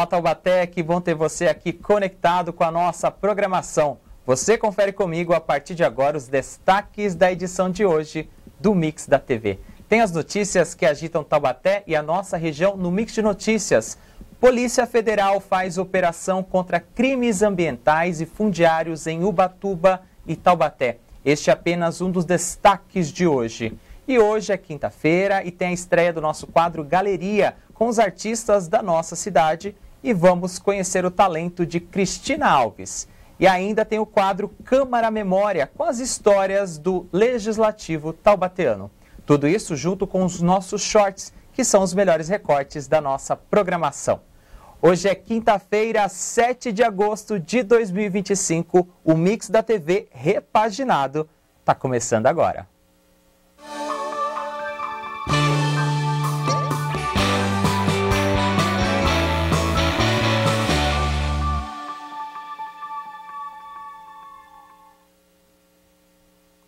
Olá, Taubaté, que bom ter você aqui conectado com a nossa programação. Você confere comigo a partir de agora os destaques da edição de hoje do Mix da TV. Tem as notícias que agitam Taubaté e a nossa região no Mix de Notícias. Polícia Federal faz operação contra crimes ambientais e fundiários em Ubatuba e Taubaté. Este é apenas um dos destaques de hoje. E hoje é quinta-feira e tem a estreia do nosso quadro Galeria com os artistas da nossa cidade e vamos conhecer o talento de Cristina Alves. E ainda tem o quadro Câmara Memória com as histórias do Legislativo taubateano. Tudo isso junto com os nossos shorts, que são os melhores recortes da nossa programação. Hoje é quinta-feira, 7 de agosto de 2025. O Mix da TV repaginado está começando agora.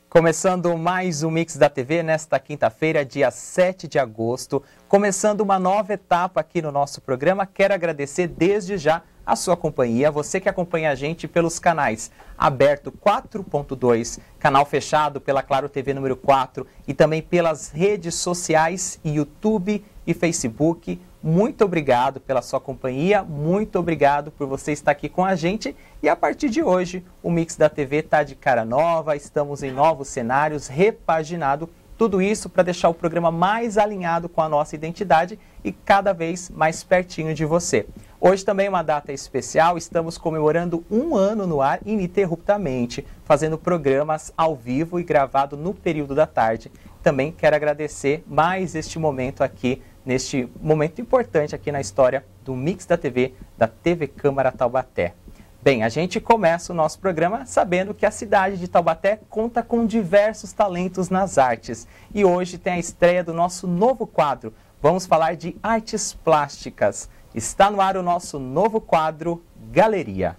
Começando mais um Mix da TV nesta quinta-feira, dia 7 de agosto. Começando uma nova etapa aqui no nosso programa. Quero agradecer desde já a sua companhia, você que acompanha a gente pelos canais Aberto 4.2, canal fechado pela Claro TV número 4 e também pelas redes sociais, YouTube e Facebook. Muito obrigado pela sua companhia, muito obrigado por você estar aqui com a gente. E a partir de hoje, o Mix da TV está de cara nova, estamos em novos cenários, repaginado. Tudo isso para deixar o programa mais alinhado com a nossa identidade e cada vez mais pertinho de você. Hoje também é uma data especial, estamos comemorando um ano no ar ininterruptamente, fazendo programas ao vivo e gravado no período da tarde. Também quero agradecer mais este momento aqui, neste momento importante aqui na história do Mix da TV, da TV Câmara Taubaté. Bem, a gente começa o nosso programa sabendo que a cidade de Taubaté conta com diversos talentos nas artes. E hoje tem a estreia do nosso novo quadro. Vamos falar de artes plásticas. Está no ar o nosso novo quadro, Galeria.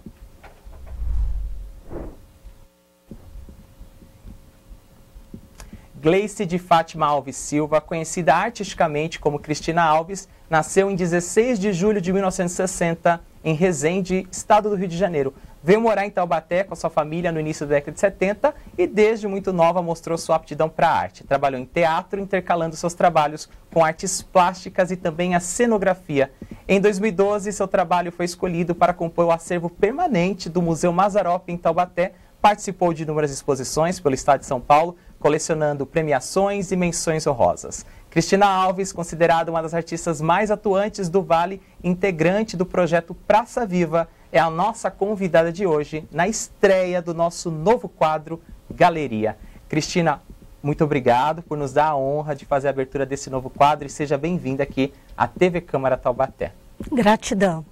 Gleice de Fátima Alves Silva, conhecida artisticamente como Cristina Alves, nasceu em 16 de julho de 1960 em Resende, estado do Rio de Janeiro. Veio morar em Taubaté com a sua família no início da década de 70 e desde muito nova mostrou sua aptidão para a arte. Trabalhou em teatro, intercalando seus trabalhos com artes plásticas e também a cenografia. Em 2012, seu trabalho foi escolhido para compor o acervo permanente do Museu Mazzaropi em Taubaté. Participou de inúmeras exposições pelo estado de São Paulo, colecionando premiações e menções honrosas. Cristina Alves, considerada uma das artistas mais atuantes do Vale, integrante do projeto Praça Viva, é a nossa convidada de hoje na estreia do nosso novo quadro Galeria. Cristina, muito obrigado por nos dar a honra de fazer a abertura desse novo quadro e seja bem-vinda aqui à TV Câmara Taubaté. Gratidão.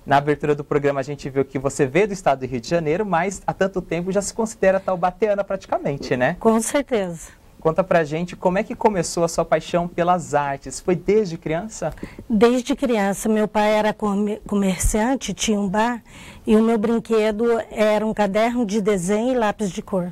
Na abertura do programa a gente viu que você veio do estado do Rio de Janeiro, mas há tanto tempo já se considera taubateana praticamente, né? Com certeza. Conta pra gente como é que começou a sua paixão pelas artes. Foi desde criança? Desde criança. Meu pai era comerciante, tinha um bar, e o meu brinquedo era um caderno de desenho e lápis de cor.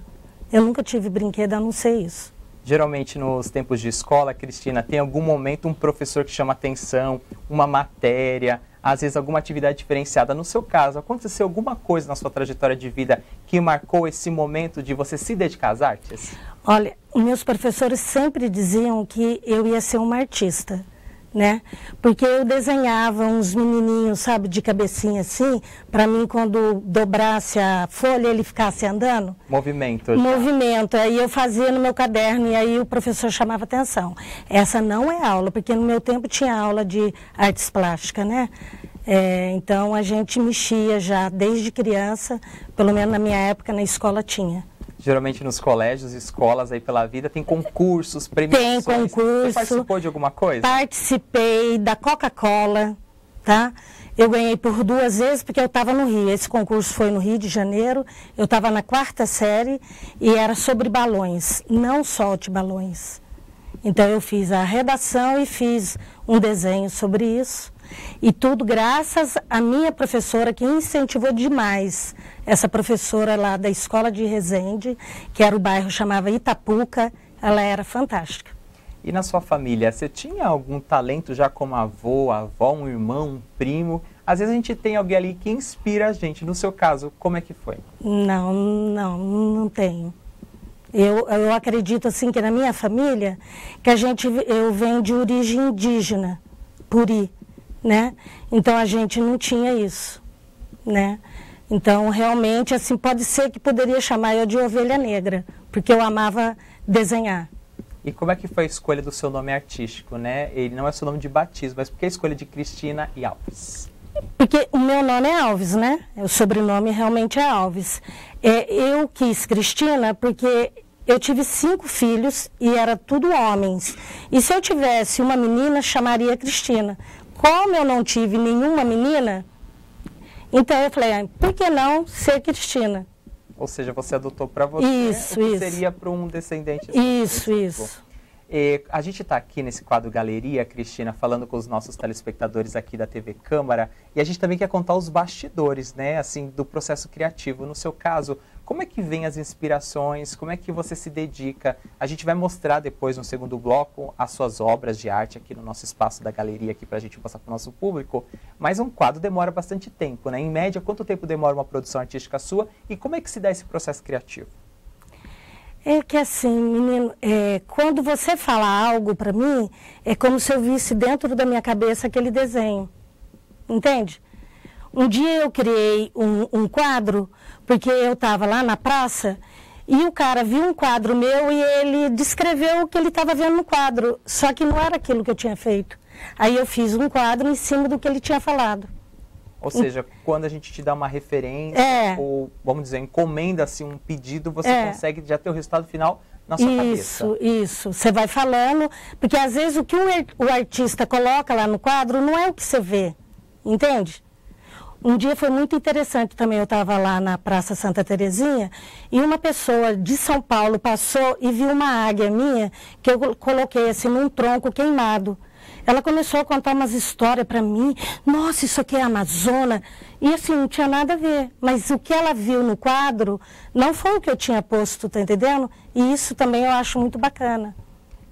Eu nunca tive brinquedo a não ser isso. Geralmente nos tempos de escola, Cristina, tem algum momento um professor que chama atenção, uma matéria, às vezes alguma atividade diferenciada. No seu caso, aconteceu alguma coisa na sua trajetória de vida que marcou esse momento de você se dedicar às artes? Olha, meus professores sempre diziam que eu ia ser uma artista, né? Porque eu desenhava uns menininhos, sabe, de cabecinha assim, para mim quando dobrasse a folha ele ficasse andando. Movimento. Movimento, aí eu fazia no meu caderno e aí o professor chamava atenção. Essa não é aula, porque no meu tempo tinha aula de artes plásticas, né? Então a gente mexia já desde criança, pelo menos na minha época na escola tinha. Geralmente nos colégios, escolas aí pela vida, tem concursos, premiações. Tem concurso. Você participou de alguma coisa? Participei da Coca-Cola, tá? Eu ganhei por 2 vezes porque eu estava no Rio. Esse concurso foi no Rio de Janeiro. Eu estava na 4ª série e era sobre balões. Não solte balões. Então eu fiz a redação e fiz um desenho sobre isso. E tudo graças à minha professora que incentivou demais. Essa professora lá da escola de Resende, que era o bairro chamava Itapuca, ela era fantástica. E na sua família, você tinha algum talento já como avô, avó, um irmão, um primo? Às vezes a gente tem alguém ali que inspira a gente. No seu caso, como é que foi? Não tenho. Eu acredito assim que na minha família, que eu venho de origem indígena, Puri, né? Então a gente não tinha isso, né? Então realmente assim pode ser que poderia chamar eu de ovelha negra, porque eu amava desenhar. E como é que foi a escolha do seu nome artístico, né? Ele não é seu nome de batismo, mas por que a escolha de Cristina e Alves? Porque o meu nome é Alves, né? O sobrenome realmente é Alves. Eu quis Cristina porque eu tive 5 filhos e era tudo homens. E se eu tivesse uma menina, chamaria Cristina. Como eu não tive nenhuma menina, então eu falei, por que não ser Cristina? Ou seja, você adotou para você, isso. Seria para um descendente. Isso. A gente está aqui nesse quadro Galeria, Cristina, falando com os nossos telespectadores aqui da TV Câmara, e a gente também quer contar os bastidores, né, assim, do processo criativo. No seu caso, como é que vem as inspirações, como é que você se dedica? A gente vai mostrar depois, no segundo bloco, as suas obras de arte aqui no nosso espaço da galeria, aqui para a gente passar para o nosso público, mas um quadro demora bastante tempo, né? Em média, quanto tempo demora uma produção artística sua e como é que se dá esse processo criativo? É que assim, menino, quando você fala algo para mim, é como se eu visse dentro da minha cabeça aquele desenho, entende? Um dia eu criei um quadro, porque eu estava lá na praça, e o cara viu um quadro meu e ele descreveu o que ele estava vendo no quadro, só que não era aquilo que eu tinha feito. Aí eu fiz um quadro em cima do que ele tinha falado. Ou seja, quando a gente te dá uma referência, ou, vamos dizer, encomenda-se um pedido, você consegue já ter o resultado final na sua cabeça. Isso. Você vai falando, porque às vezes o que o artista coloca lá no quadro não é o que você vê, entende? Um dia foi muito interessante também, eu estava lá na Praça Santa Terezinha, e uma pessoa de São Paulo passou e viu uma águia minha, que eu coloquei assim num tronco queimado. Ela começou a contar umas histórias para mim. Nossa, isso aqui é Amazônia. E assim, não tinha nada a ver. Mas o que ela viu no quadro não foi o que eu tinha posto, tá entendendo? E isso também eu acho muito bacana.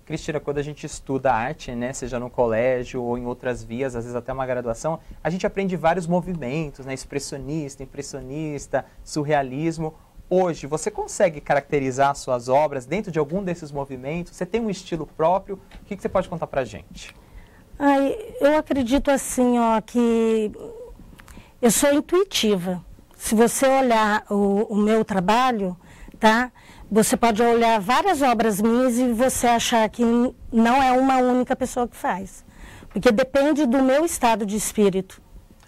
Cristina, quando a gente estuda arte, né, seja no colégio ou em outras vias, às vezes até uma graduação, a gente aprende vários movimentos, né, expressionista, impressionista, surrealismo. Hoje, você consegue caracterizar suas obras dentro de algum desses movimentos? Você tem um estilo próprio? O que você pode contar pra gente? Eu acredito assim, que eu sou intuitiva. Se você olhar o meu trabalho, tá? Você pode olhar várias obras minhas e você achar que não é uma única pessoa que faz. Porque depende do meu estado de espírito,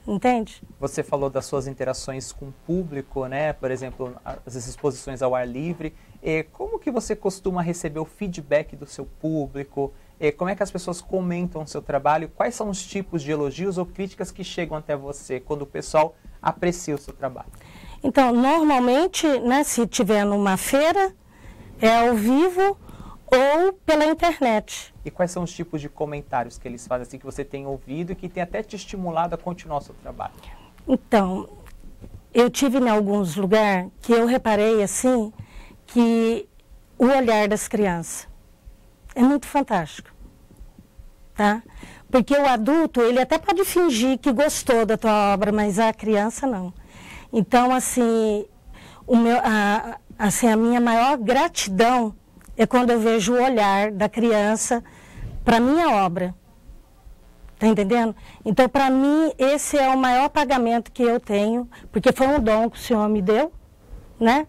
entende? Você falou das suas interações com o público, né? Por exemplo, as exposições ao ar livre. Como que você costuma receber o feedback do seu público? Como é que as pessoas comentam o seu trabalho? Quais são os tipos de elogios ou críticas que chegam até você quando o pessoal aprecia o seu trabalho? Então, normalmente, né, se tiver numa feira, é ao vivo ou pela internet. E quais são os tipos de comentários que eles fazem, assim, que você tem ouvido e que tem até te estimulado a continuar o seu trabalho? Então, eu tive em alguns lugares que eu reparei, assim, que o olhar das crianças é muito fantástico, tá? Porque o adulto, ele até pode fingir que gostou da tua obra, mas a criança não. Então, assim, a minha maior gratidão é quando eu vejo o olhar da criança para a minha obra. Tá entendendo? Então, para mim, esse é o maior pagamento que eu tenho, porque foi um dom que o Senhor me deu, né?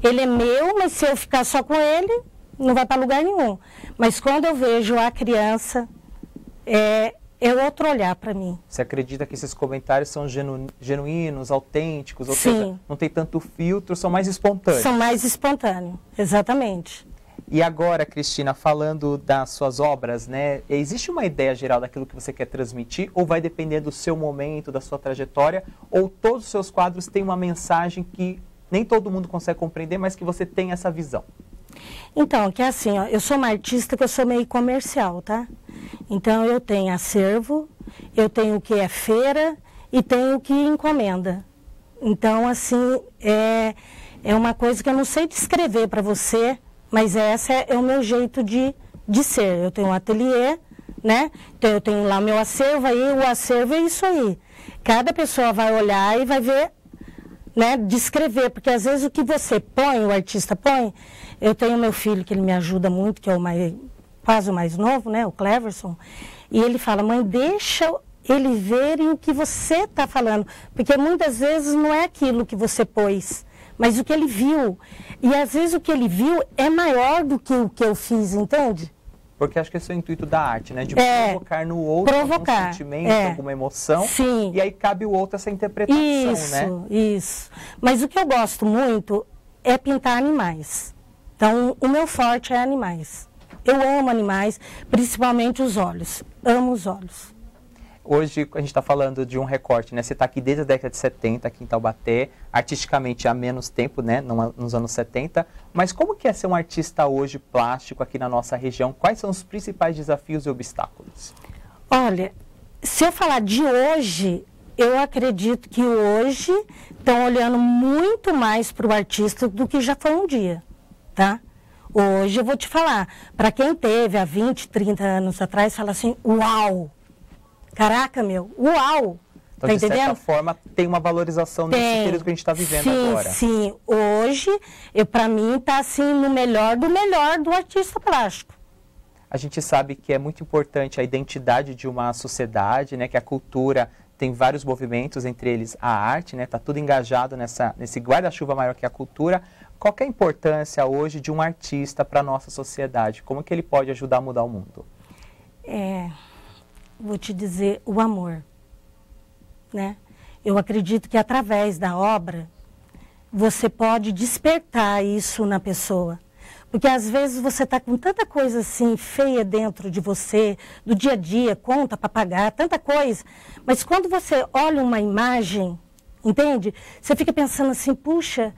Ele é meu, mas se eu ficar só com ele, não vai para lugar nenhum. Mas quando eu vejo a criança, é outro olhar para mim. Você acredita que esses comentários são genuínos, autênticos? Ou seja, não tem tanto filtro, são mais espontâneos? São mais espontâneos, exatamente. E agora, Cristina, falando das suas obras, né? Existe uma ideia geral daquilo que você quer transmitir? Ou vai depender do seu momento, da sua trajetória? Ou todos os seus quadros têm uma mensagem que nem todo mundo consegue compreender, mas que você tem essa visão? Então, que é assim, eu sou uma artista que eu sou meio comercial, tá? Então, eu tenho acervo, eu tenho o que é feira e tenho o que encomenda. Então, assim, é uma coisa que eu não sei descrever para você, mas essa é o meu jeito de de ser. Eu tenho um ateliê, né? Então eu tenho lá meu acervo, aí o acervo é isso aí. Cada pessoa vai olhar e vai ver, né, descrever, porque às vezes o que você põe, o artista põe, eu tenho meu filho que ele me ajuda muito, que é quase o mais novo, né, o Cleverson, e ele fala, mãe, deixa ele verem o que você está falando, porque muitas vezes não é aquilo que você pôs, mas o que ele viu, e às vezes o que ele viu é maior do que o que eu fiz, entende? Porque acho que esse é o intuito da arte, né? De provocar no outro algum sentimento, alguma emoção. Sim. E aí cabe o outro essa interpretação, né? Isso. Mas o que eu gosto muito é pintar animais. Então, o meu forte é animais. Eu amo animais, principalmente os olhos. Amo os olhos. Hoje a gente está falando de um recorte, né? Você está aqui desde a década de 70, aqui em Taubaté, artisticamente há menos tempo, né? Nos anos 70. Mas como que é ser um artista hoje plástico aqui na nossa região? Quais são os principais desafios e obstáculos? Olha, se eu falar de hoje, eu acredito que hoje estão olhando muito mais para o artista do que já foi um dia, tá? Hoje eu vou te falar, para quem teve há 20, 30 anos atrás, fala assim, uau! Caraca, meu, uau! Então, tá de certa entendendo? forma, tem uma valorização nesse período que a gente está vivendo agora. Sim, hoje, para mim, está assim, no melhor do artista plástico. A gente sabe que é muito importante a identidade de uma sociedade, né? Que a cultura tem vários movimentos, entre eles a arte, né? Está tudo engajado nesse guarda-chuva maior que a cultura. Qual que é a importância hoje de um artista para a nossa sociedade? Como que ele pode ajudar a mudar o mundo? Vou te dizer, o amor, né? Eu acredito que através da obra, você pode despertar isso na pessoa. Porque às vezes você está com tanta coisa assim, feia dentro de você, do dia a dia, conta para pagar, tanta coisa. Mas quando você olha uma imagem, entende? Você fica pensando assim, puxa,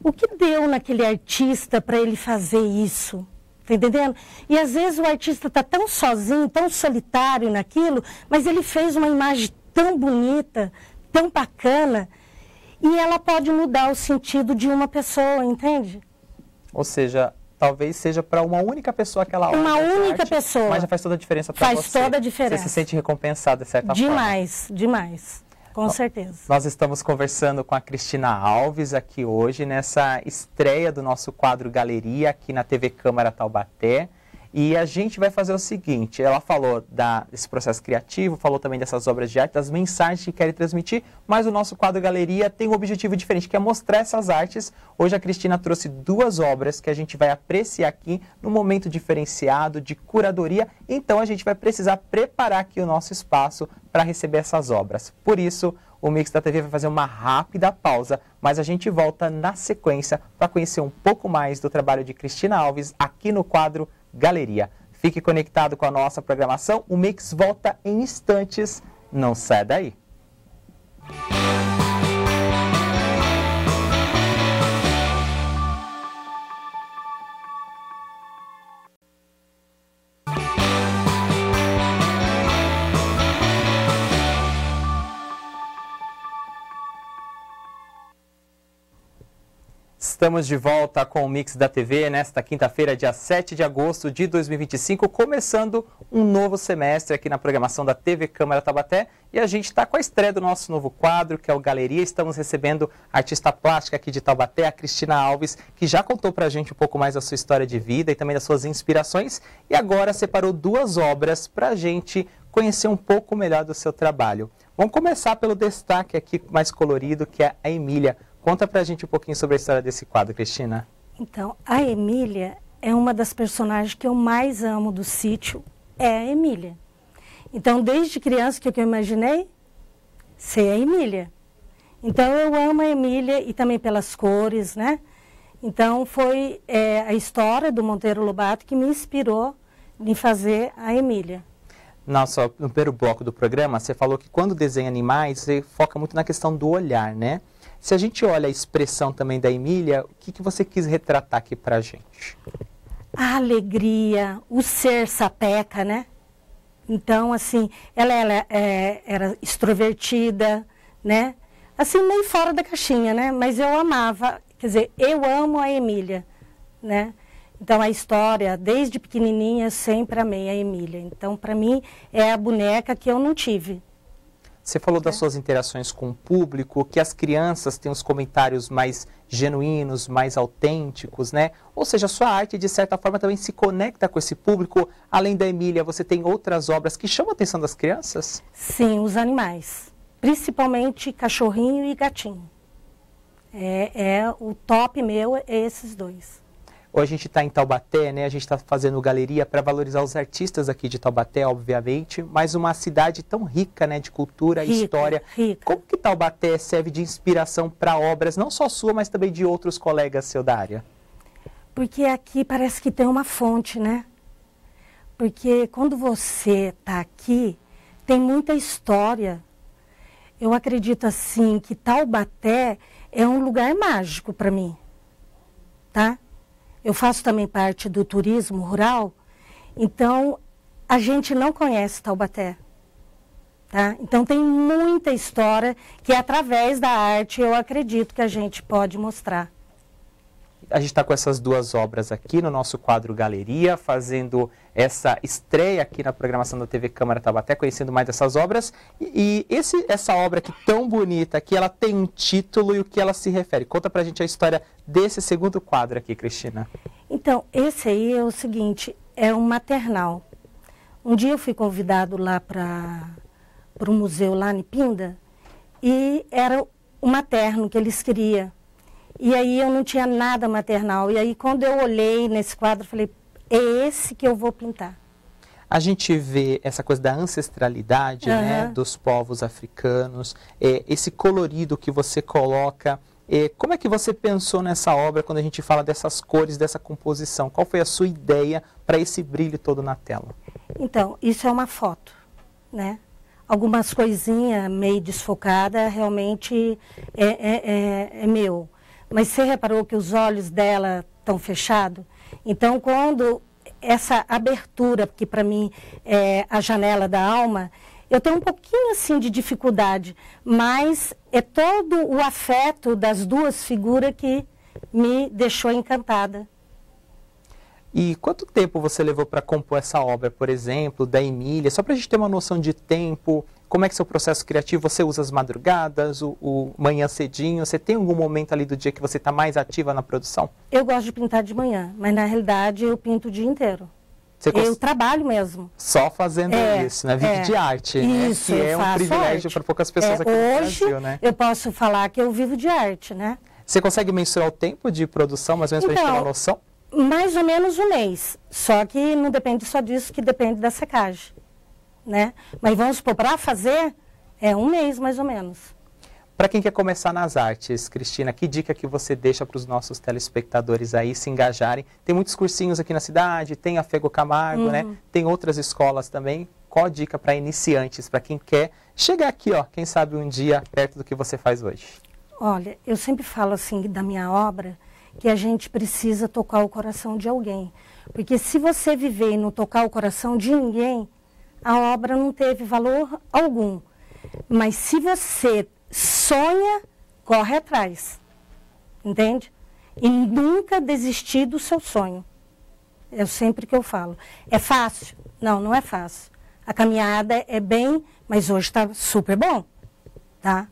o que deu naquele artista para ele fazer isso? Tá entendendo? E às vezes o artista está tão sozinho, tão solitário naquilo, mas ele fez uma imagem tão bonita, tão bacana, e ela pode mudar o sentido de uma pessoa, entende? Ou seja, talvez seja para uma única pessoa aquela obra. Uma única arte, pessoa. Mas já faz toda a diferença para você. Faz toda a diferença. Você se sente recompensado, de certa forma. Demais, demais. Com certeza. Nós estamos conversando com a Cristina Alves aqui hoje, nessa estreia do nosso quadro Galeria, aqui na TV Câmara Taubaté. E a gente vai fazer o seguinte, ela falou desse processo criativo, falou também dessas obras de arte, das mensagens que querem transmitir, mas o nosso quadro Galeria tem um objetivo diferente, que é mostrar essas artes. Hoje a Cristina trouxe 2 obras que a gente vai apreciar aqui num momento diferenciado de curadoria, então a gente vai precisar preparar aqui o nosso espaço para receber essas obras. Por isso, o Mix da TV vai fazer uma rápida pausa, mas a gente volta na sequência para conhecer um pouco mais do trabalho de Cristina Alves aqui no quadro Galeria. Fique conectado com a nossa programação, o Mix volta em instantes, não sai daí. Estamos de volta com o Mix da TV nesta quinta-feira, dia 7 de agosto de 2025, começando um novo semestre aqui na programação da TV Câmara Taubaté. E a gente está com a estreia do nosso novo quadro, que é o Galeria. Estamos recebendo a artista plástica aqui de Taubaté, a Cristina Alves, que já contou para a gente um pouco mais da sua história de vida e também das suas inspirações. E agora separou 2 obras para a gente conhecer um pouco melhor do seu trabalho. Vamos começar pelo destaque aqui mais colorido, que é a Emília. Conta pra gente um pouquinho sobre a história desse quadro, Cristina. Então, a Emília é uma das personagens que eu mais amo do sítio, é a Emília. Então, desde criança, o que eu imaginei? Ser a Emília. Então, eu amo a Emília e também pelas cores, né? Então, foi a história do Monteiro Lobato que me inspirou em fazer a Emília. No primeiro bloco do programa, você falou que quando desenha animais, você foca muito na questão do olhar, né? Se a gente olha a expressão também da Emília, o que você quis retratar aqui pra gente? A alegria, o ser sapeca, né? Então, assim, ela era extrovertida, né? Assim, meio fora da caixinha, né? Mas eu amava, quer dizer, eu amo a Emília, né? Então, a história, desde pequenininha, sempre amei a Emília. Então, para mim, é a boneca que eu não tive. Você falou das suas interações com o público, que as crianças têm os comentários mais genuínos, mais autênticos, né? Ou seja, a sua arte, de certa forma, também se conecta com esse público. Além da Emília, você tem outras obras que chamam a atenção das crianças? Sim, os animais. Principalmente cachorrinho e gatinho. O top meu é esses dois. Hoje a gente está em Taubaté, né? A gente está fazendo galeria para valorizar os artistas aqui de Taubaté, obviamente, mas uma cidade tão rica, né, de cultura e história. Rica. Como que Taubaté serve de inspiração para obras, não só sua, mas também de outros colegas seu da área? Porque aqui parece que tem uma fonte, né? Porque quando você está aqui, tem muita história. Eu acredito, assim, que Taubaté é um lugar mágico para mim, tá? Eu faço também parte do turismo rural, então a gente não conhece Taubaté, tá? Então tem muita história que através da arte eu acredito que a gente pode mostrar. A gente está com essas duas obras aqui no nosso quadro Galeria, fazendo essa estreia aqui na programação da TV Câmara Taubaté, conhecendo mais dessas obras. Essa obra aqui tão bonita, aqui, ela tem um título e o que ela se refere. Conta pra gente a história desse segundo quadro aqui, Cristina. Então, esse aí é o seguinte, é um maternal. Um dia eu fui convidado lá para um museu lá em Pinda e era o materno que eles queriam. E aí eu não tinha nada maternal. E aí quando eu olhei nesse quadro, falei, é esse que eu vou pintar. A gente vê essa coisa da ancestralidade, né, dos povos africanos, esse colorido que você coloca. Como é que você pensou nessa obra quando a gente fala dessas cores, dessa composição? Qual foi a sua ideia para esse brilho todo na tela? Então, isso é uma foto, né? Algumas coisinhas meio desfocadas realmente é meu. Mas você reparou que os olhos dela estão fechados? Então, quando essa abertura, que para mim é a janela da alma, eu tenho um pouquinho assim de dificuldade, mas é todo o afeto das duas figuras que me deixou encantada. E quanto tempo você levou para compor essa obra, por exemplo, da Emília? Só para a gente ter uma noção de tempo, como é que é o seu processo criativo? Você usa as madrugadas, o manhã cedinho? Você tem algum momento ali do dia que você está mais ativa na produção? Eu gosto de pintar de manhã, mas na realidade eu pinto o dia inteiro. Eu trabalho mesmo. Só fazendo isso, né? Vive de arte, isso, né? Que é um privilégio para poucas pessoas aqui no Brasil, né? Hoje eu posso falar que eu vivo de arte, né? Você consegue mensurar o tempo de produção, mais ou menos, para a gente ter uma noção? Mais ou menos um mês. Só que não depende só disso, que depende da secagem, né? Mas vamos supor, para fazer, é um mês mais ou menos. Para quem quer começar nas artes, Cristina, que dica que você deixa para os nossos telespectadores aí se engajarem? Tem muitos cursinhos aqui na cidade, tem a Fego Camargo, né? Tem outras escolas também. Qual a dica para iniciantes, para quem quer chegar aqui, ó, quem sabe um dia perto do que você faz hoje? Olha, eu sempre falo assim da minha obra, que a gente precisa tocar o coração de alguém. Porque se você viver e não tocar o coração de ninguém, a obra não teve valor algum. Mas se você sonha, corre atrás, entende? E nunca desistir do seu sonho. É sempre que eu falo. É fácil? Não, não é fácil. A caminhada é bem, mas hoje está super bom, tá?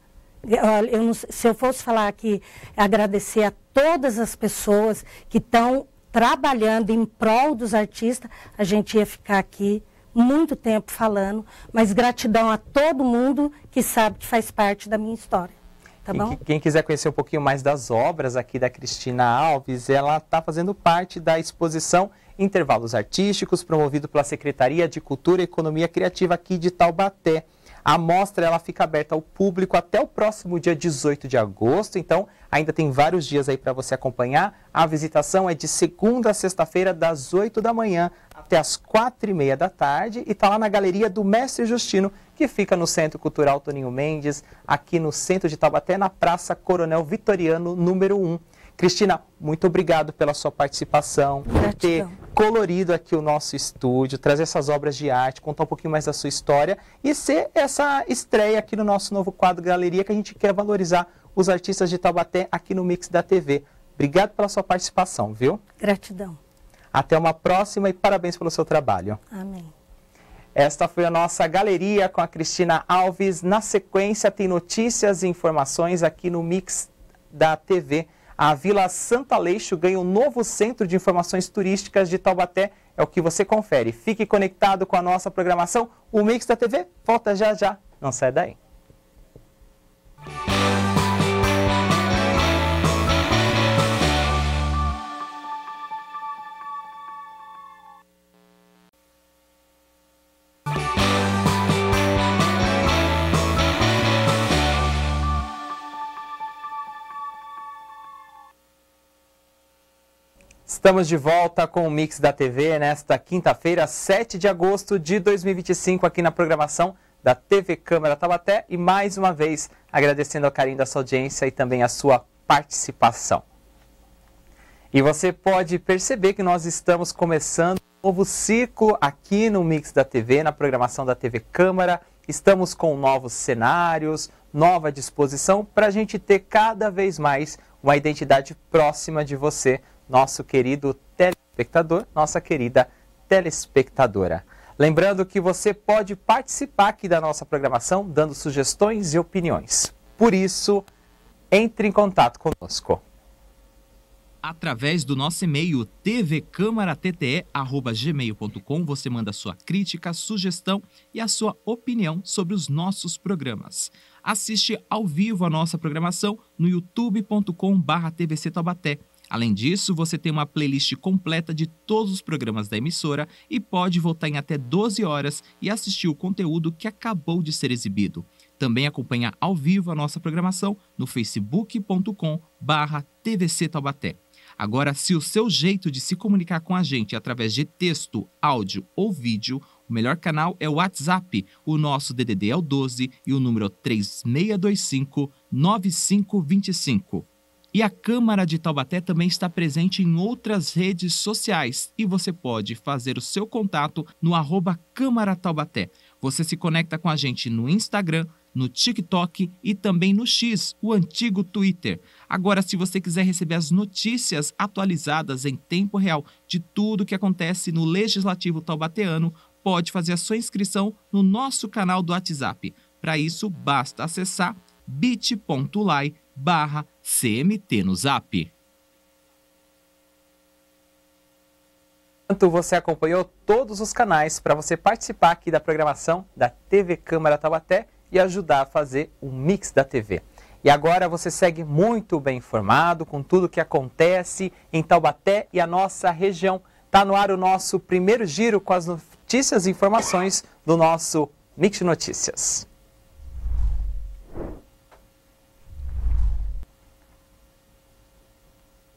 Se eu fosse falar aqui, agradecer a todas as pessoas que estão trabalhando em prol dos artistas, a gente ia ficar aqui muito tempo falando, mas gratidão a todo mundo que sabe que faz parte da minha história. Tá bom? Quem quiser conhecer um pouquinho mais das obras aqui da Cristina Alves, ela está fazendo parte da exposição Intervalos Artísticos, promovido pela Secretaria de Cultura e Economia Criativa aqui de Taubaté. A mostra ela fica aberta ao público até o próximo dia 18 de agosto, então ainda tem vários dias aí para você acompanhar. A visitação é de segunda a sexta-feira, das 8 da manhã até as 4h30 da tarde, e está lá na Galeria do Mestre Justino, que fica no Centro Cultural Toninho Mendes, aqui no centro de Taubaté, na Praça Coronel Vitoriano, número 1. Cristina, muito obrigado pela sua participação, por ter colorido aqui o nosso estúdio, trazer essas obras de arte, contar um pouquinho mais da sua história e ser essa estreia aqui no nosso novo quadro Galeria, que a gente quer valorizar os artistas de Taubaté aqui no Mix da TV. Obrigado pela sua participação, viu? Gratidão. Até uma próxima e parabéns pelo seu trabalho. Amém. Esta foi a nossa galeria com a Cristina Alves. Na sequência tem notícias e informações aqui no Mix da TV. A Vila Santo Aleixo ganha um novo centro de informações turísticas de Taubaté. É o que você confere. Fique conectado com a nossa programação. O Mix da TV volta já já. Não sai daí. Estamos de volta com o Mix da TV nesta quinta-feira, 7 de agosto de 2025, aqui na programação da TV Câmara Taubaté. E mais uma vez, agradecendo ao carinho da sua audiência e também a sua participação. E você pode perceber que nós estamos começando um novo ciclo aqui no Mix da TV, na programação da TV Câmara. Estamos com novos cenários, nova disposição para a gente ter cada vez mais uma identidade próxima de você, nosso querido telespectador, nossa querida telespectadora. Lembrando que você pode participar aqui da nossa programação, dando sugestões e opiniões. Por isso, entre em contato conosco. Através do nosso e-mail tvcamaratte@gmail.com, você manda sua crítica, sugestão e a sua opinião sobre os nossos programas. Assiste ao vivo a nossa programação no youtube.com/tvc Taubaté. Além disso, você tem uma playlist completa de todos os programas da emissora e pode voltar em até 12 horas e assistir o conteúdo que acabou de ser exibido. Também acompanha ao vivo a nossa programação no facebook.com/tvc Taubaté. Agora, se o seu jeito de se comunicar com a gente é através de texto, áudio ou vídeo, o melhor canal é o WhatsApp. O nosso DDD é o 12 e o número é 3625-9525. E a Câmara de Taubaté também está presente em outras redes sociais e você pode fazer o seu contato no @Câmara Taubaté. Você se conecta com a gente no Instagram, no TikTok e também no X, o antigo Twitter. Agora, se você quiser receber as notícias atualizadas em tempo real de tudo que acontece no Legislativo taubateano, pode fazer a sua inscrição no nosso canal do WhatsApp. Para isso, basta acessar bit.ly/CMT no Zap. Você acompanhou todos os canais para você participar aqui da programação da TV Câmara Taubaté e ajudar a fazer o Mix da TV. E agora você segue muito bem informado com tudo o que acontece em Taubaté e a nossa região. Está no ar o nosso primeiro giro com as notícias e informações do nosso Mix de Notícias.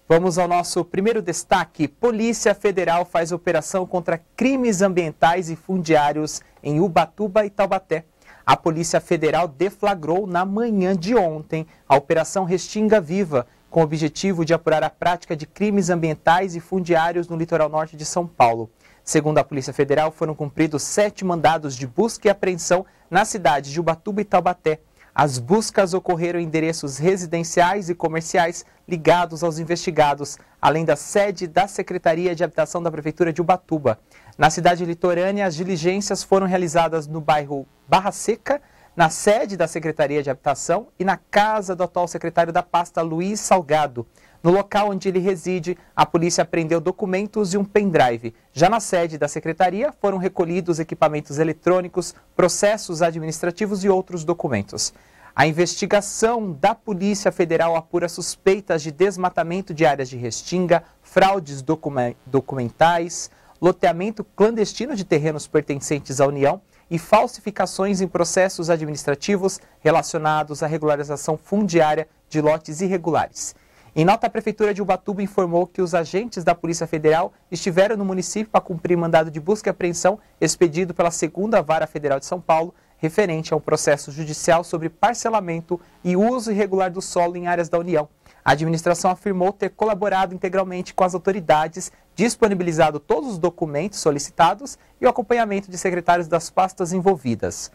Vamos ao nosso primeiro destaque. Polícia Federal faz operação contra crimes ambientais e fundiários em Ubatuba e Taubaté. A Polícia Federal deflagrou na manhã de ontem a Operação Restinga Viva, com o objetivo de apurar a prática de crimes ambientais e fundiários no litoral norte de São Paulo. Segundo a Polícia Federal, foram cumpridos 7 mandados de busca e apreensão nas cidades de Ubatuba e Taubaté. As buscas ocorreram em endereços residenciais e comerciais ligados aos investigados, além da sede da Secretaria de Habitação da Prefeitura de Ubatuba. Na cidade litorânea, as diligências foram realizadas no bairro Barra Seca, na sede da Secretaria de Habitação e na casa do atual secretário da pasta, Luiz Salgado. No local onde ele reside, a polícia apreendeu documentos e um pendrive. Já na sede da secretaria, foram recolhidos equipamentos eletrônicos, processos administrativos e outros documentos. A investigação da Polícia Federal apura suspeitas de desmatamento de áreas de restinga, fraudes documentais, loteamento clandestino de terrenos pertencentes à União e falsificações em processos administrativos relacionados à regularização fundiária de lotes irregulares. Em nota, a Prefeitura de Ubatuba informou que os agentes da Polícia Federal estiveram no município para cumprir mandado de busca e apreensão expedido pela 2ª Vara Federal de São Paulo, referente a um processo judicial sobre parcelamento e uso irregular do solo em áreas da União. A administração afirmou ter colaborado integralmente com as autoridades, disponibilizado todos os documentos solicitados e o acompanhamento de secretários das pastas envolvidas.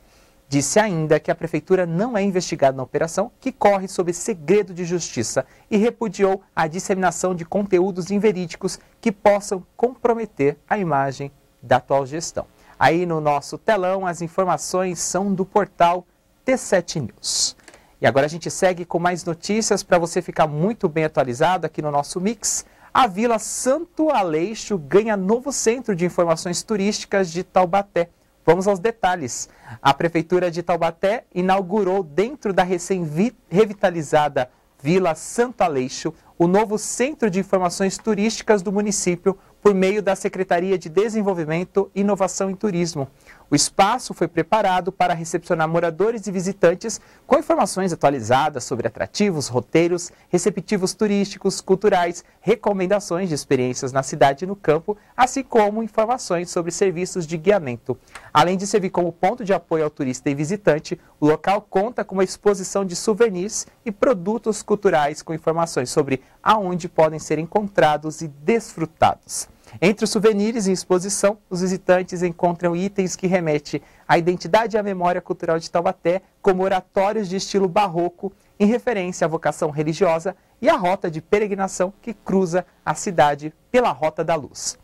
Disse ainda que a Prefeitura não é investigada na operação, que corre sob segredo de justiça, e repudiou a disseminação de conteúdos inverídicos que possam comprometer a imagem da atual gestão. Aí no nosso telão, as informações são do portal T7 News. E agora a gente segue com mais notícias para você ficar muito bem atualizado aqui no nosso Mix. A Vila Santo Aleixo ganha novo centro de informações turísticas de Taubaté. Vamos aos detalhes. A Prefeitura de Taubaté inaugurou, dentro da recém-revitalizada Vila Santo Aleixo, o novo Centro de Informações Turísticas do município, por meio da Secretaria de Desenvolvimento, Inovação e Turismo. O espaço foi preparado para recepcionar moradores e visitantes com informações atualizadas sobre atrativos, roteiros, receptivos turísticos, culturais, recomendações de experiências na cidade e no campo, assim como informações sobre serviços de guiamento. Além de servir como ponto de apoio ao turista e visitante, o local conta com uma exposição de souvenirs e produtos culturais com informações sobre aonde podem ser encontrados e desfrutados. Entre os souvenirs em exposição, os visitantes encontram itens que remetem à identidade e à memória cultural de Taubaté, como oratórios de estilo barroco, em referência à vocação religiosa, e a rota de peregrinação que cruza a cidade pela Rota da Luz.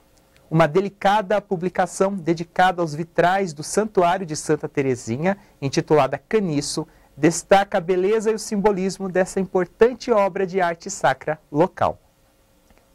Uma delicada publicação dedicada aos vitrais do Santuário de Santa Teresinha, intitulada Caniço, destaca a beleza e o simbolismo dessa importante obra de arte sacra local.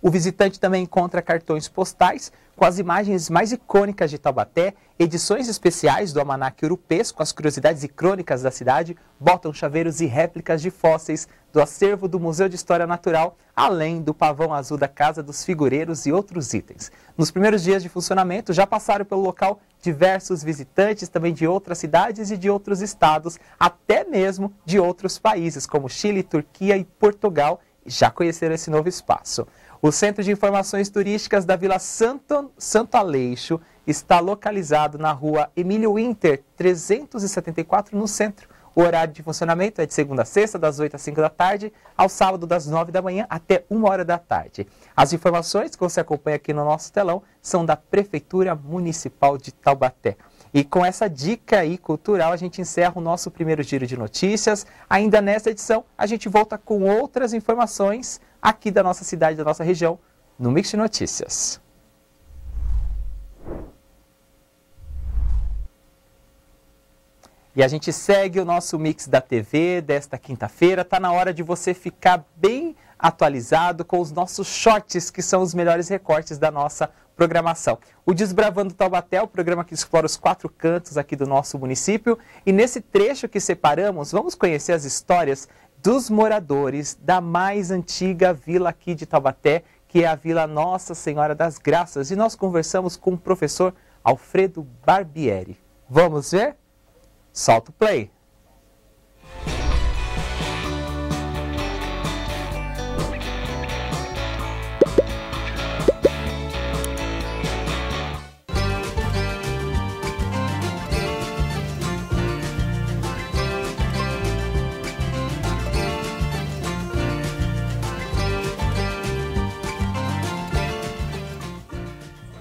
O visitante também encontra cartões postais com as imagens mais icônicas de Taubaté, edições especiais do Almanaque Urupês com as curiosidades e crônicas da cidade, botam chaveiros e réplicas de fósseis do acervo do Museu de História Natural, além do pavão azul da Casa dos Figureiros e outros itens. Nos primeiros dias de funcionamento já passaram pelo local diversos visitantes também de outras cidades e de outros estados, até mesmo de outros países como Chile, Turquia e Portugal, já conheceram esse novo espaço. O Centro de Informações Turísticas da Vila Santo Aleixo está localizado na rua Emílio Winter, 374, no centro. O horário de funcionamento é de segunda a sexta, das 8 às 5 da tarde, ao sábado, das 9 da manhã até 1 hora da tarde. As informações que você acompanha aqui no nosso telão são da Prefeitura Municipal de Taubaté. E com essa dica aí cultural, a gente encerra o nosso primeiro giro de notícias. Ainda nesta edição, a gente volta com outras informações aqui da nossa cidade, da nossa região, no Mix de Notícias. E a gente segue o nosso Mix da TV desta quinta-feira. Está na hora de você ficar bem atualizado com os nossos shorts, que são os melhores recortes da nossa programação. O Desbravando Taubaté é o programa que explora os 4 cantos aqui do nosso município. E nesse trecho que separamos, vamos conhecer as histórias dos moradores da mais antiga vila aqui de Taubaté, que é a Vila Nossa Senhora das Graças. E nós conversamos com o professor Alfredo Barbieri. Vamos ver? Solta o play!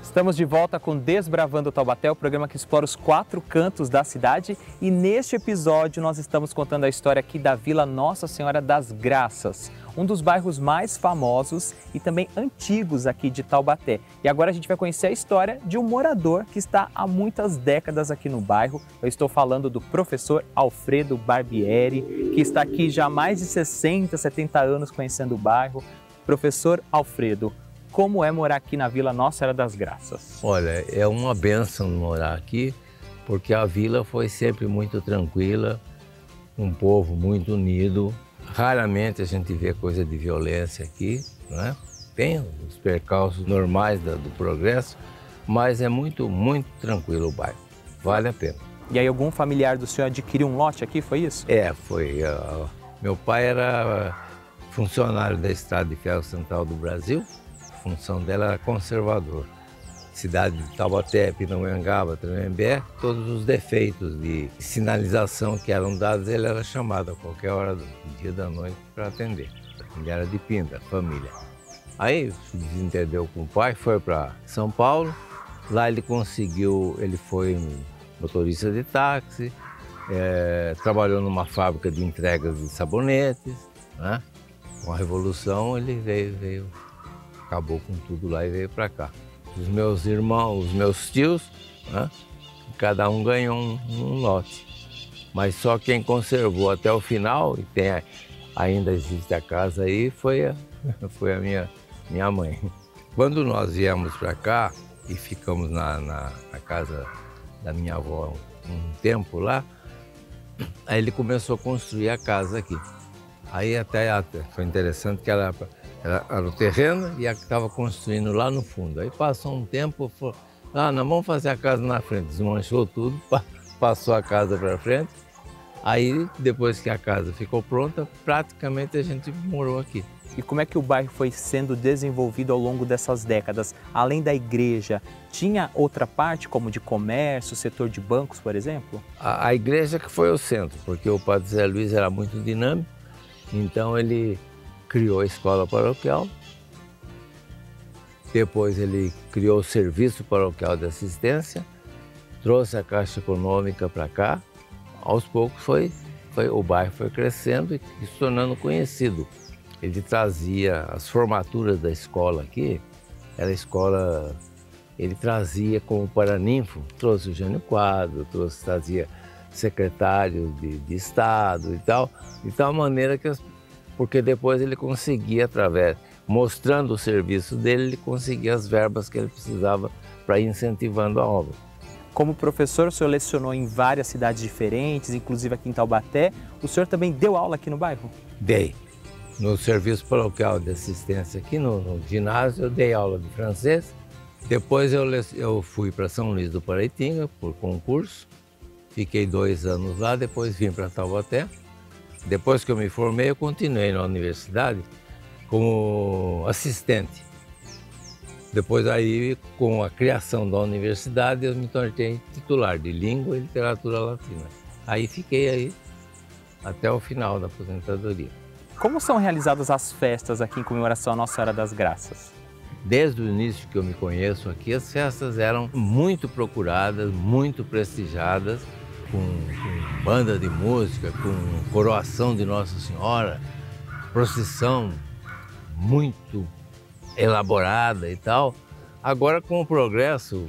Estamos de volta com Desbravando Taubaté, o programa que explora os 4 cantos da cidade. E neste episódio nós estamos contando a história aqui da Vila Nossa Senhora das Graças, um dos bairros mais famosos e também antigos aqui de Taubaté. E agora a gente vai conhecer a história de um morador que está há muitas décadas aqui no bairro. Eu estou falando do professor Alfredo Barbieri, que está aqui já há mais de 60, 70 anos conhecendo o bairro. Professor Alfredo, como é morar aqui na Vila Nossa Senhora das Graças? Olha, é uma bênção morar aqui, porque a vila foi sempre muito tranquila, um povo muito unido. Raramente a gente vê coisa de violência aqui, né? Tem os percalços normais do progresso, mas é muito tranquilo o bairro, vale a pena. E aí algum familiar do senhor adquiriu um lote aqui, foi isso? Foi. Meu pai era funcionário da Estrada de Ferro Central do Brasil. A função dela era conservador. Cidade de Taubaté, Pindamonhangaba, Tremembé, todos os defeitos de sinalização que eram dados, ele era chamado a qualquer hora do dia da noite para atender. Ele era de Pinda, família. Aí se desentendeu com o pai, foi para São Paulo. Lá ele foi motorista de táxi, trabalhou numa fábrica de entregas de sabonetes, né? Com a Revolução ele veio, acabou com tudo lá e veio para cá. Os meus irmãos, os meus tios, né? Cada um ganhou um lote. Mas só quem conservou até o final, e ainda existe a casa aí, foi a minha mãe. Quando nós viemos para cá e ficamos na casa da minha avó um tempo lá, aí ele começou a construir a casa aqui. Aí até foi interessante que era o terreno e estava construindo lá no fundo. Aí passou um tempo, falou, nós vamos fazer a casa na frente. Desmanchou tudo, passou a casa para frente. Aí, depois que a casa ficou pronta, praticamente a gente morou aqui. E como é que o bairro foi sendo desenvolvido ao longo dessas décadas? Além da igreja, tinha outra parte, como de comércio, setor de bancos, por exemplo? A igreja que foi o centro, porque o Padre Zé Luiz era muito dinâmico, então ele criou a escola paroquial, depois ele criou o serviço paroquial de assistência, trouxe a Caixa Econômica para cá. Aos poucos o bairro foi crescendo e se tornando conhecido. Ele trazia as formaturas da escola aqui, ele trazia como paraninfo, trouxe o Jânio Quadro, trazia secretário de Estado e tal, de tal maneira que, porque depois ele conseguia, mostrando o serviço dele, ele conseguia as verbas que ele precisava para ir incentivando a obra. Como professor, o senhor lecionou em várias cidades diferentes, inclusive aqui em Taubaté. O senhor também deu aula aqui no bairro? Dei. No serviço paroquial de assistência aqui no ginásio, eu dei aula de francês. Depois eu fui para São Luís do Paraitinga por concurso. Fiquei 2 anos lá, depois vim para Taubaté. Depois que eu me formei, eu continuei na universidade como assistente. Depois aí, com a criação da universidade, eu me tornei titular de Língua e Literatura Latina. Aí fiquei aí até o final da aposentadoria. Como são realizadas as festas aqui em comemoração à Nossa Senhora das Graças? Desde o início que eu me conheço aqui, as festas eram muito procuradas, muito prestigiadas, com banda de música, com coroação de Nossa Senhora, procissão muito elaborada e tal. Agora, com o progresso,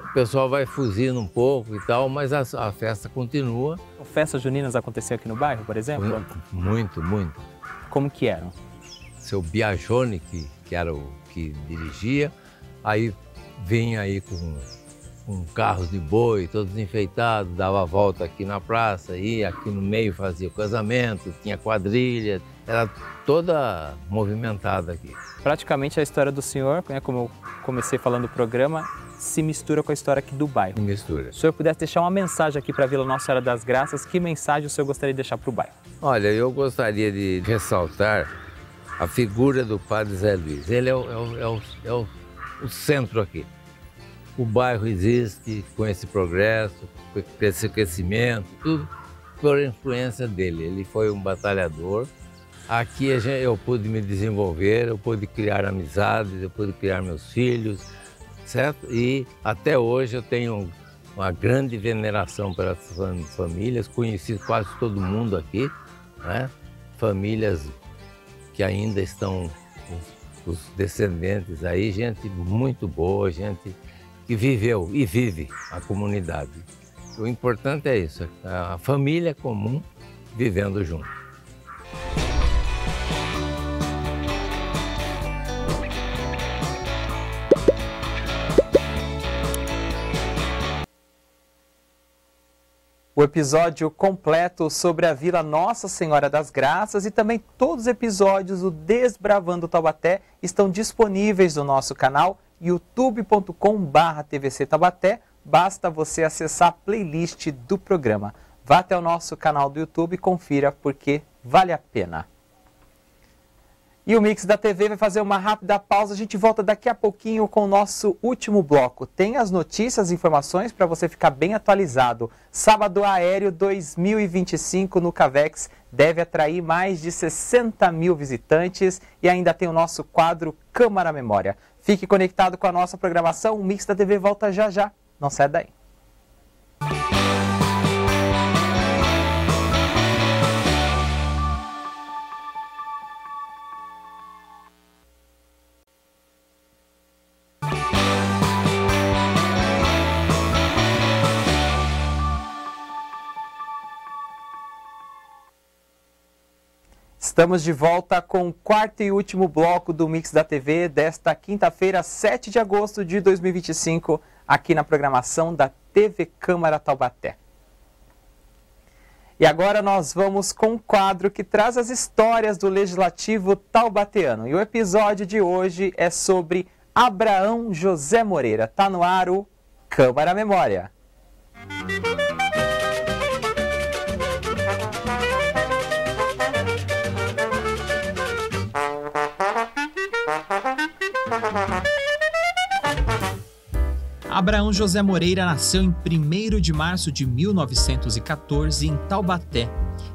o pessoal vai fugindo um pouco e tal, mas a festa continua. Festas juninas aconteciam aqui no bairro, por exemplo? Muito, muito. Como que eram? Seu Biagione, que era o que dirigia, aí vinha aí com carros de boi, todos enfeitados, dava a volta aqui na praça, ia aqui no meio, fazia o casamento, tinha quadrilha, era toda movimentada aqui. Praticamente a história do senhor, como eu comecei falando do programa, se mistura com a história aqui do bairro. Mistura. Se o senhor pudesse deixar uma mensagem aqui para a Vila Nossa Senhora das Graças, que mensagem o senhor gostaria de deixar para o bairro? Olha, eu gostaria de ressaltar a figura do Padre Zé Luiz. Ele é o centro aqui. O bairro existe com esse progresso, com esse crescimento, tudo por influência dele. Ele foi um batalhador. Aqui eu pude me desenvolver, eu pude criar amizades, eu pude criar meus filhos, certo? E até hoje eu tenho uma grande veneração pelas famílias, conheci quase todo mundo aqui, né? Famílias que ainda estão, os descendentes aí, gente muito boa, gente que viveu e vive a comunidade. O importante é isso, a família comum vivendo junto. O episódio completo sobre a Vila Nossa Senhora das Graças e também todos os episódios do Desbravando Taubaté estão disponíveis no nosso canal youtube.com/TVC Taubaté. Basta você acessar a playlist do programa. Vá até o nosso canal do YouTube e confira porque vale a pena. E o Mix da TV vai fazer uma rápida pausa. A gente volta daqui a pouquinho com o nosso último bloco. Tem as notícias e informações para você ficar bem atualizado. Sábado Aéreo 2025 no Cavex deve atrair mais de 60 mil visitantes e ainda tem o nosso quadro Câmara Memória. Fique conectado com a nossa programação. O Mix da TV volta já já. Não sai daí. Estamos de volta com o quarto e último bloco do Mix da TV desta quinta-feira, 7 de agosto de 2025, aqui na programação da TV Câmara Taubaté. E agora nós vamos com um quadro que traz as histórias do Legislativo taubateano. E o episódio de hoje é sobre Abraão José Moreira. Tá no ar o Câmara Memória. Abraão José Moreira nasceu em 1º de março de 1914 em Taubaté.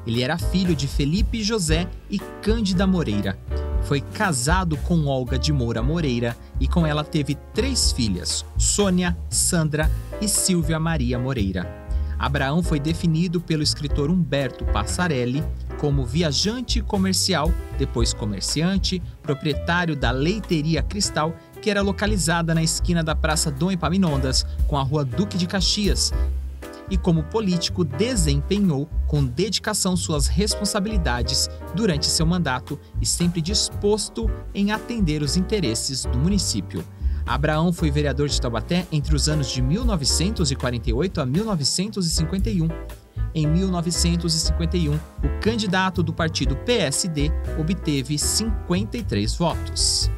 Ele era filho de Felipe José e Cândida Moreira. Foi casado com Olga de Moura Moreira e com ela teve 3 filhas, Sônia, Sandra e Silvia Maria Moreira. Abraão foi definido pelo escritor Humberto Passarelli como viajante comercial, depois comerciante, proprietário da Leiteria Cristal, que era localizada na esquina da Praça Dom Epaminondas com a Rua Duque de Caxias, e como político desempenhou com dedicação suas responsabilidades durante seu mandato e sempre disposto em atender os interesses do município. Abraão foi vereador de Taubaté entre os anos de 1948 a 1951. Em 1951, o candidato do partido PSD obteve 53 votos.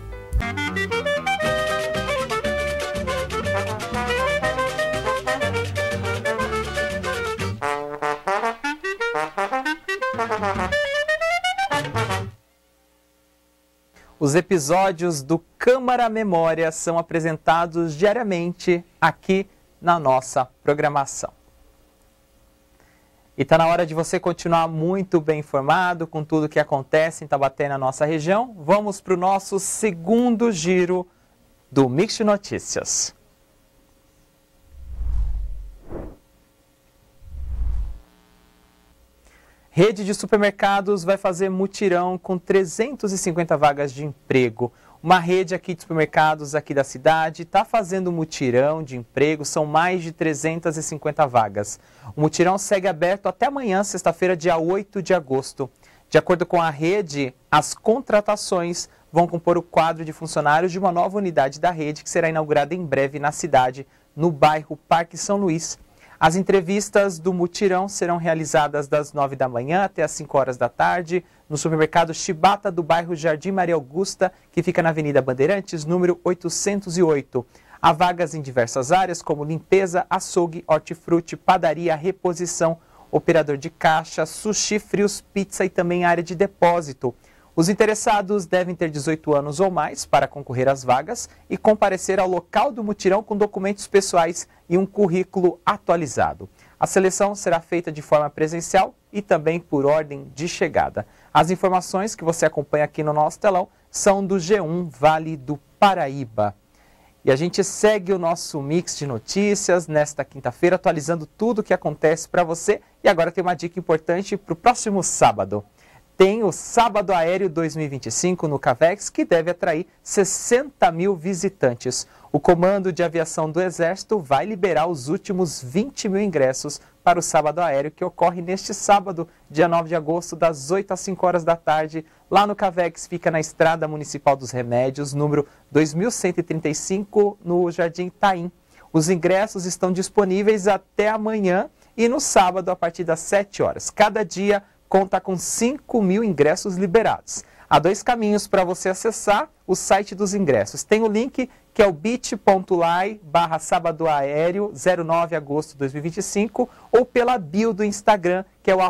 Os episódios do Câmara Memória são apresentados diariamente aqui na nossa programação. E está na hora de você continuar muito bem informado com tudo que acontece em Taubaté, na nossa região. Vamos para o nosso segundo giro do Mix de Notícias. Rede de supermercados vai fazer mutirão com 350 vagas de emprego. Uma rede aqui de supermercados aqui da cidade está fazendo mutirão de emprego, são mais de 350 vagas. O mutirão segue aberto até amanhã, sexta-feira, dia 8 de agosto. De acordo com a rede, as contratações vão compor o quadro de funcionários de uma nova unidade da rede que será inaugurada em breve na cidade, no bairro Parque São Luís. As entrevistas do mutirão serão realizadas das 9 da manhã até as 5 horas da tarde, no supermercado Chibata do bairro Jardim Maria Augusta, que fica na Avenida Bandeirantes, número 808. Há vagas em diversas áreas, como limpeza, açougue, hortifruti, padaria, reposição, operador de caixa, sushi, frios, pizza e também área de depósito. Os interessados devem ter 18 anos ou mais para concorrer às vagas e comparecer ao local do mutirão com documentos pessoais e um currículo atualizado. A seleção será feita de forma presencial e também por ordem de chegada. As informações que você acompanha aqui no nosso telão são do G1 Vale do Paraíba. E a gente segue o nosso mix de notícias nesta quinta-feira, atualizando tudo o que acontece para você. E agora tem uma dica importante para o próximo sábado. Tem o Sábado Aéreo 2025 no CAVEX, que deve atrair 60 mil visitantes. O Comando de Aviação do Exército vai liberar os últimos 20 mil ingressos para o Sábado Aéreo, que ocorre neste sábado, dia 9 de agosto, das 8 às 5 horas da tarde. Lá no CAVEX, fica na Estrada Municipal dos Remédios, número 2135, no Jardim Itaim. Os ingressos estão disponíveis até amanhã e no sábado, a partir das 7 horas. Cada dia conta com 5 mil ingressos liberados. Há 2 caminhos para você acessar o site dos ingressos. Tem o link que é o bit.ly/sábadoaéreo 09 agosto 2025 ou pela bio do Instagram, que é o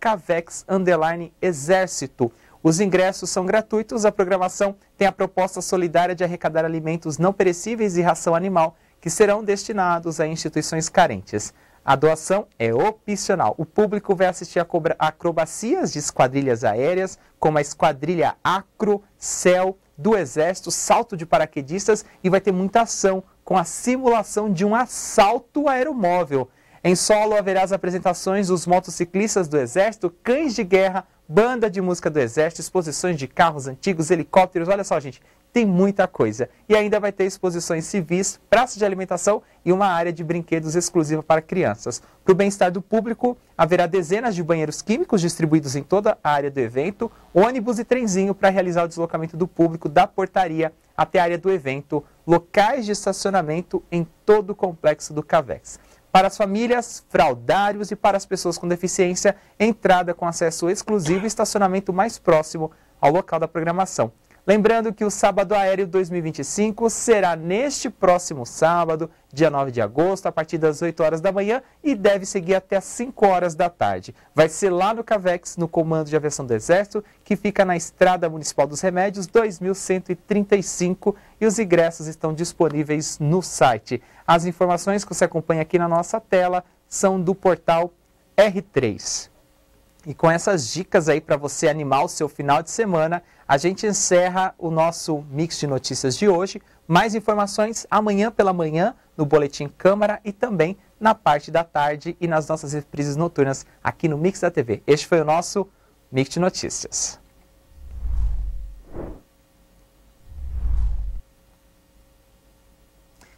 @cavex_exército. Os ingressos são gratuitos, a programação tem a proposta solidária de arrecadar alimentos não perecíveis e ração animal que serão destinados a instituições carentes. A doação é opcional. O público vai assistir a acrobacias de esquadrilhas aéreas, como a esquadrilha Acro, Céu, do Exército, salto de paraquedistas e vai ter muita ação com a simulação de um assalto aeromóvel. Em solo haverá as apresentações dos motociclistas do Exército, cães de guerra, banda de música do Exército, exposições de carros antigos, helicópteros. Olha só, gente, tem muita coisa. E ainda vai ter exposições civis, praça de alimentação e uma área de brinquedos exclusiva para crianças. Para o bem-estar do público, haverá dezenas de banheiros químicos distribuídos em toda a área do evento, ônibus e trenzinho para realizar o deslocamento do público da portaria até a área do evento, locais de estacionamento em todo o complexo do CAVEX. Para as famílias, fraldários e para as pessoas com deficiência, entrada com acesso exclusivo e estacionamento mais próximo ao local da programação. Lembrando que o Sábado Aéreo 2025 será neste próximo sábado, dia 9 de agosto, a partir das 8 horas da manhã e deve seguir até as 5 horas da tarde. Vai ser lá no CAVEX, no Comando de Aviação do Exército, que fica na Estrada Municipal dos Remédios, 2135, e os ingressos estão disponíveis no site. As informações que você acompanha aqui na nossa tela são do portal R3. E com essas dicas aí para você animar o seu final de semana, a gente encerra o nosso Mix de Notícias de hoje. Mais informações amanhã pela manhã no Boletim Câmara e também na parte da tarde e nas nossas reprises noturnas aqui no Mix da TV. Este foi o nosso Mix de Notícias.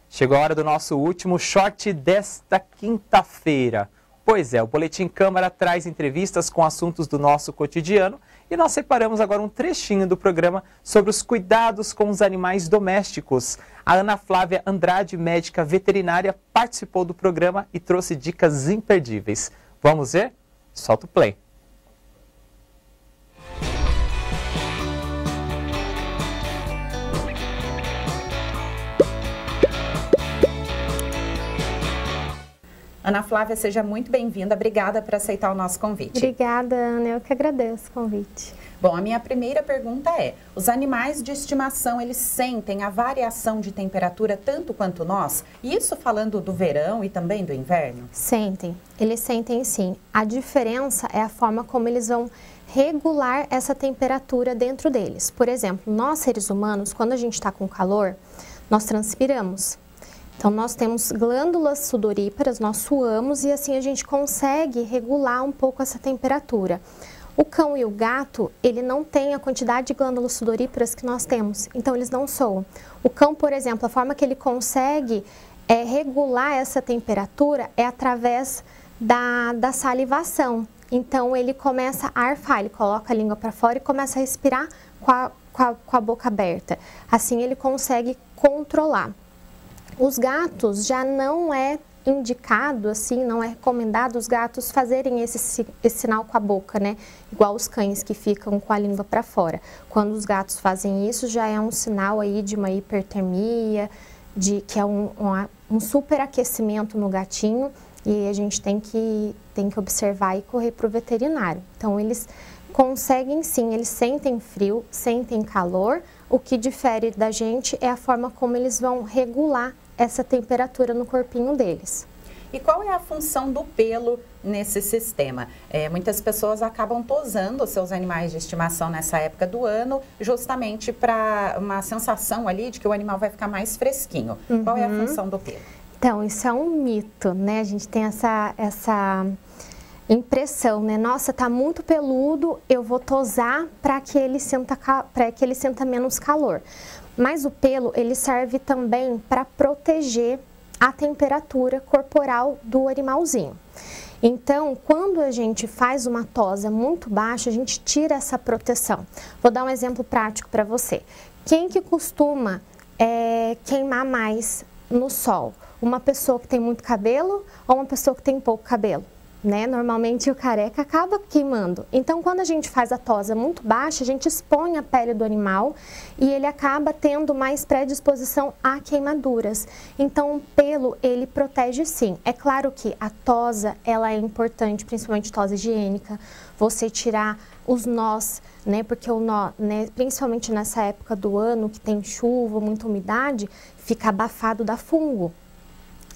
Chegou a hora do nosso último short desta quinta-feira. Pois é, o Boletim Câmara traz entrevistas com assuntos do nosso cotidiano e nós separamos agora um trechinho do programa sobre os cuidados com os animais domésticos. A Ana Flávia Andrade, médica veterinária, participou do programa e trouxe dicas imperdíveis. Vamos ver? Solta o play. Ana Flávia, seja muito bem-vinda. Obrigada por aceitar o nosso convite. Obrigada, Ana. Eu que agradeço o convite. Bom, a minha primeira pergunta é, os animais de estimação, eles sentem a variação de temperatura tanto quanto nós? Isso falando do verão e também do inverno? Sentem. Eles sentem sim. A diferença é a forma como eles vão regular essa temperatura dentro deles. Por exemplo, nós seres humanos, quando a gente está com calor, nós transpiramos. Então, nós temos glândulas sudoríparas, nós suamos e assim a gente consegue regular um pouco essa temperatura. O cão e o gato, ele não tem a quantidade de glândulas sudoríparas que nós temos, então eles não soam. O cão, por exemplo, a forma que ele consegue regular essa temperatura é através da salivação. Então, ele começa a arfar, ele coloca a língua para fora e começa a respirar com a boca aberta. Assim, ele consegue controlar. Os gatos já não é indicado, assim, não é recomendado os gatos fazerem esse sinal com a boca, né? Igual os cães que ficam com a língua para fora. Quando os gatos fazem isso, já é um sinal aí de uma hipertermia, que é um superaquecimento no gatinho e a gente tem que observar e correr para o veterinário. Então, eles conseguem sim, eles sentem frio, sentem calor. O que difere da gente é a forma como eles vão regular essa temperatura no corpinho deles. E qual é a função do pelo nesse sistema? Muitas pessoas acabam tosando os seus animais de estimação nessa época do ano, justamente para uma sensação ali de que o animal vai ficar mais fresquinho. Uhum. Qual é a função do pelo? Então, isso é um mito, né? A gente tem essa impressão, né? Nossa, tá muito peludo, eu vou tosar para que ele sinta menos calor. Mas o pelo, ele serve também para proteger a temperatura corporal do animalzinho. Então, quando a gente faz uma tosa muito baixa, a gente tira essa proteção. Vou dar um exemplo prático para você. Quem que costuma queimar mais no sol? Uma pessoa que tem muito cabelo ou uma pessoa que tem pouco cabelo? Né? Normalmente o careca acaba queimando. Então, quando a gente faz a tosa muito baixa, a gente expõe a pele do animal e ele acaba tendo mais predisposição a queimaduras. Então, o pelo, ele protege sim. É claro que a tosa, ela é importante, principalmente tosa higiênica, você tirar os nós, né? Porque o nó, né? Principalmente nessa época do ano, que tem chuva, muita umidade, fica abafado da fungo.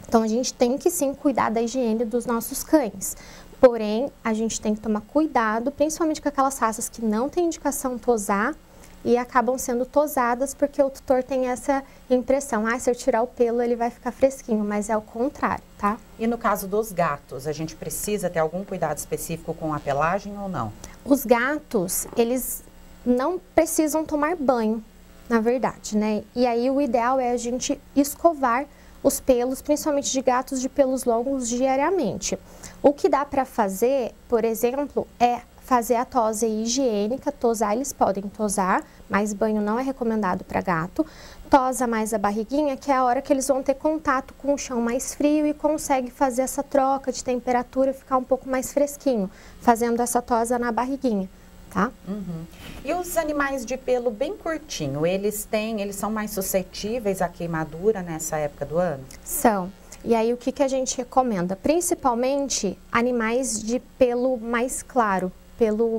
Então, a gente tem que sim cuidar da higiene dos nossos cães. Porém, a gente tem que tomar cuidado, principalmente com aquelas raças que não tem indicação tosar e acabam sendo tosadas porque o tutor tem essa impressão. Ah, se eu tirar o pelo, ele vai ficar fresquinho, mas é o contrário, tá? E no caso dos gatos, a gente precisa ter algum cuidado específico com a pelagem ou não? Os gatos, eles não precisam tomar banho. na verdade, né? E aí o ideal é a gente escovar os pelos, principalmente de gatos de pelos longos, diariamente. O que dá para fazer, por exemplo, é fazer a tosa higiênica. Tosar, eles podem tosar, mas banho não é recomendado para gato. Tosa mais a barriguinha, que é a hora que eles vão ter contato com o chão mais frio e consegue fazer essa troca de temperatura, ficar um pouco mais fresquinho, fazendo essa tosa na barriguinha. Tá? Uhum. E os animais de pelo bem curtinho, eles são mais suscetíveis à queimadura nessa época do ano? São. E aí o que a gente recomenda? Principalmente animais de pelo mais claro,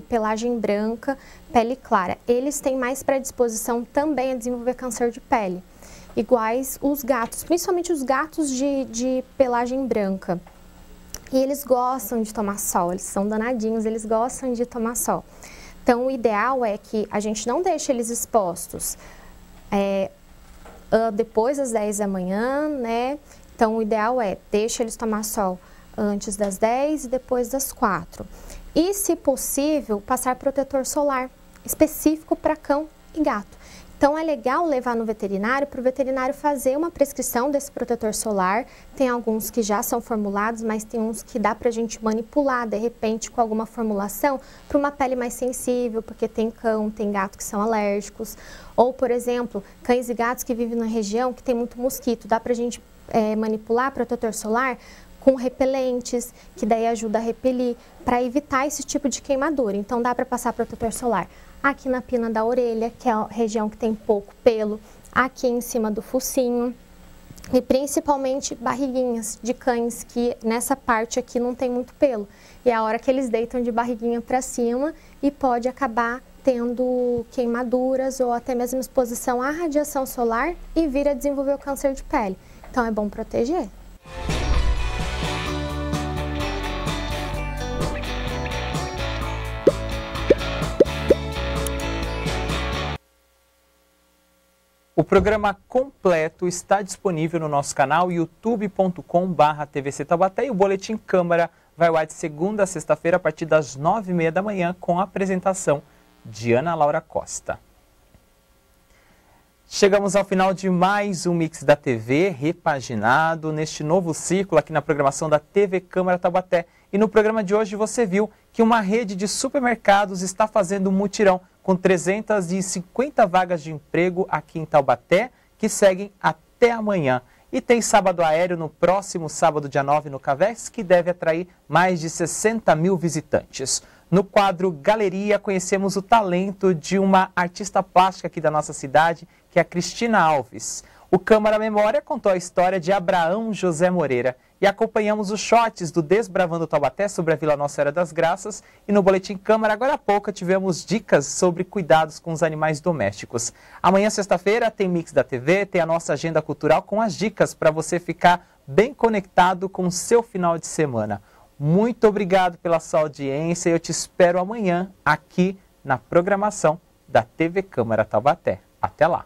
pelagem branca, pele clara. Eles têm mais predisposição também a desenvolver câncer de pele. Iguais os gatos, principalmente os gatos de pelagem branca. E eles gostam de tomar sol, eles são danadinhos, eles gostam de tomar sol. Então, o ideal é que a gente não deixe eles expostos depois das 10 da manhã, né? Então, o ideal é deixa eles tomar sol antes das 10 e depois das 4. E, se possível, passar protetor solar específico para cão e gato. Então, é legal levar no veterinário para o veterinário fazer uma prescrição desse protetor solar. Tem alguns que já são formulados, mas tem uns que dá para a gente manipular, de repente, com alguma formulação para uma pele mais sensível, porque tem cão, tem gato que são alérgicos. Ou, por exemplo, cães e gatos que vivem na região que tem muito mosquito. Dá para a gente manipular protetor solar com repelentes, que daí ajuda a repelir, para evitar esse tipo de queimadura. Então, dá para passar protetor solar aqui na pina da orelha, que é a região que tem pouco pelo, aqui em cima do focinho e principalmente barriguinhas de cães, que nessa parte aqui não tem muito pelo. E é a hora que eles deitam de barriguinha para cima e pode acabar tendo queimaduras ou até mesmo exposição à radiação solar e vir a desenvolver o câncer de pele. Então é bom proteger. O programa completo está disponível no nosso canal youtube.com/TVC Taubaté e o Boletim Câmara vai ao ar de segunda a sexta-feira a partir das 9h30 da manhã com a apresentação de Ana Laura Costa. Chegamos ao final de mais um Mix da TV, repaginado neste novo ciclo aqui na programação da TV Câmara Taubaté. E no programa de hoje você viu que uma rede de supermercados está fazendo um mutirão com 350 vagas de emprego aqui em Taubaté, que seguem até amanhã. E tem sábado aéreo no próximo sábado, dia 9, no Cavex, que deve atrair mais de 60 mil visitantes. No quadro Galeria, conhecemos o talento de uma artista plástica aqui da nossa cidade, que é a Cristina Alves. O Câmara Memória contou a história de Abraão José Moreira. E acompanhamos os shots do Desbravando Taubaté sobre a Vila Nossa Senhora das Graças. E no Boletim Câmara, agora há pouco, tivemos dicas sobre cuidados com os animais domésticos. Amanhã, sexta-feira, tem Mix da TV, tem a nossa agenda cultural com as dicas para você ficar bem conectado com o seu final de semana. Muito obrigado pela sua audiência e eu te espero amanhã aqui na programação da TV Câmara Taubaté. Até lá!